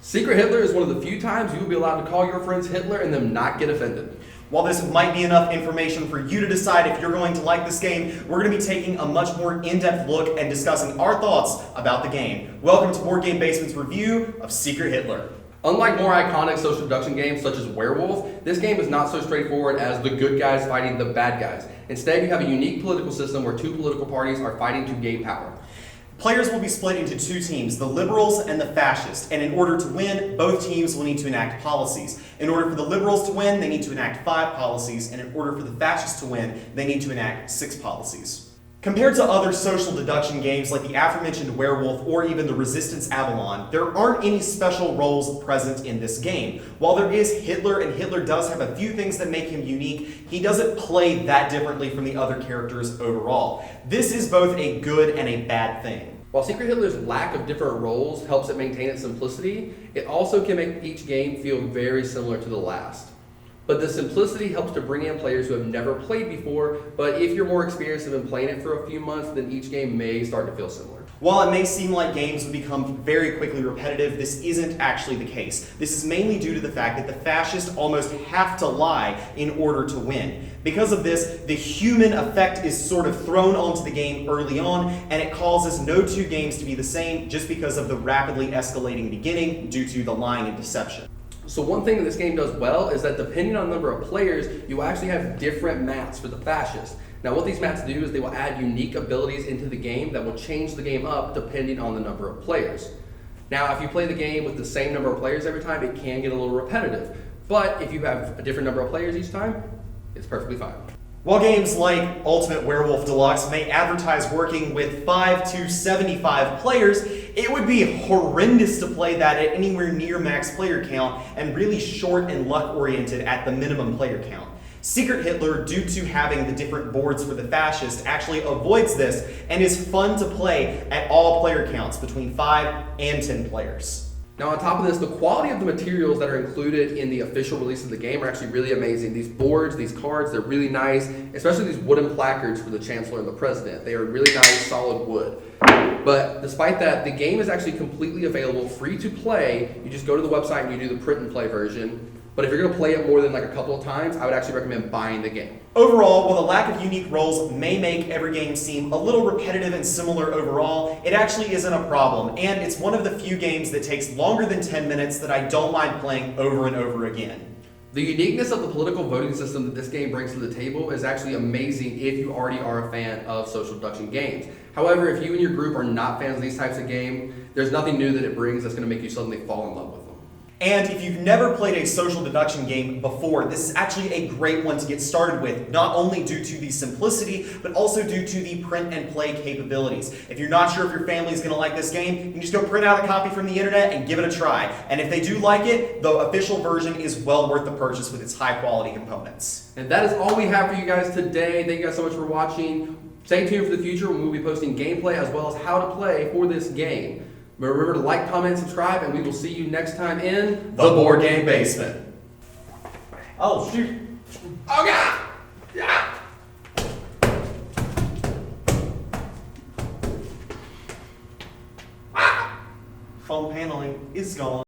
Secret Hitler is one of the few times you will be allowed to call your friends Hitler and them not get offended. While this might be enough information for you to decide if you're going to like this game, we're going to be taking a much more in-depth look and discussing our thoughts about the game. Welcome to Board Game Basement's review of Secret Hitler. Unlike more iconic social deduction games such as Werewolf, this game is not so straightforward as the good guys fighting the bad guys. Instead, you have a unique political system where two political parties are fighting to gain power. Players will be split into two teams, the liberals and the fascists, and in order to win, both teams will need to enact policies. In order for the liberals to win, they need to enact 5 policies, and in order for the fascists to win, they need to enact 6 policies. Compared to other social deduction games like the aforementioned Werewolf or even the Resistance Avalon, there aren't any special roles present in this game. While there is Hitler, and Hitler does have a few things that make him unique, he doesn't play that differently from the other characters overall. This is both a good and a bad thing. While Secret Hitler's lack of different roles helps it maintain its simplicity, it also can make each game feel very similar to the last. But the simplicity helps to bring in players who have never played before, but if you're more experienced and been playing it for a few months, then each game may start to feel similar. While it may seem like games would become very quickly repetitive, this isn't actually the case. This is mainly due to the fact that the fascists almost have to lie in order to win. Because of this, the human effect is sort of thrown onto the game early on, and it causes no two games to be the same just because of the rapidly escalating beginning due to the lying and deception. So one thing that this game does well is that depending on the number of players, you actually have different mats for the fascists. Now what these mats do is they will add unique abilities into the game that will change the game up depending on the number of players. Now if you play the game with the same number of players every time, it can get a little repetitive. But if you have a different number of players each time, it's perfectly fine. While games like Ultimate Werewolf Deluxe may advertise working with 5 to 75 players, it would be horrendous to play that at anywhere near max player count and really short and luck-oriented at the minimum player count. Secret Hitler, due to having the different boards for the fascists, actually avoids this and is fun to play at all player counts between 5 and 10 players. Now on top of this, the quality of the materials that are included in the official release of the game are actually really amazing. These boards, these cards, they're really nice, especially these wooden placards for the Chancellor and the President. They are really nice, solid wood. But despite that, the game is actually completely available, free to play. You just go to the website and you do the print and play version. But if you're gonna play it more than like a couple of times, I would actually recommend buying the game. Overall, while the lack of unique roles may make every game seem a little repetitive and similar overall, it actually isn't a problem, and it's one of the few games that takes longer than 10 minutes that I don't mind playing over and over again. The uniqueness of the political voting system that this game brings to the table is actually amazing if you already are a fan of social deduction games. However, if you and your group are not fans of these types of games, there's nothing new that it brings that's gonna make you suddenly fall in love with them. And if you've never played a social deduction game before, this is actually a great one to get started with, not only due to the simplicity, but also due to the print and play capabilities. If you're not sure if your family is going to like this game, you can just go print out a copy from the internet and give it a try. And if they do like it, the official version is well worth the purchase with its high quality components. And that is all we have for you guys today. Thank you guys so much for watching. Stay tuned for the future when we'll be posting gameplay as well as how to play for this game. But remember to like, comment, subscribe, and we will see you next time in The Board Game Basement. Oh, shoot. Oh, God! Yeah! Foam paneling is gone.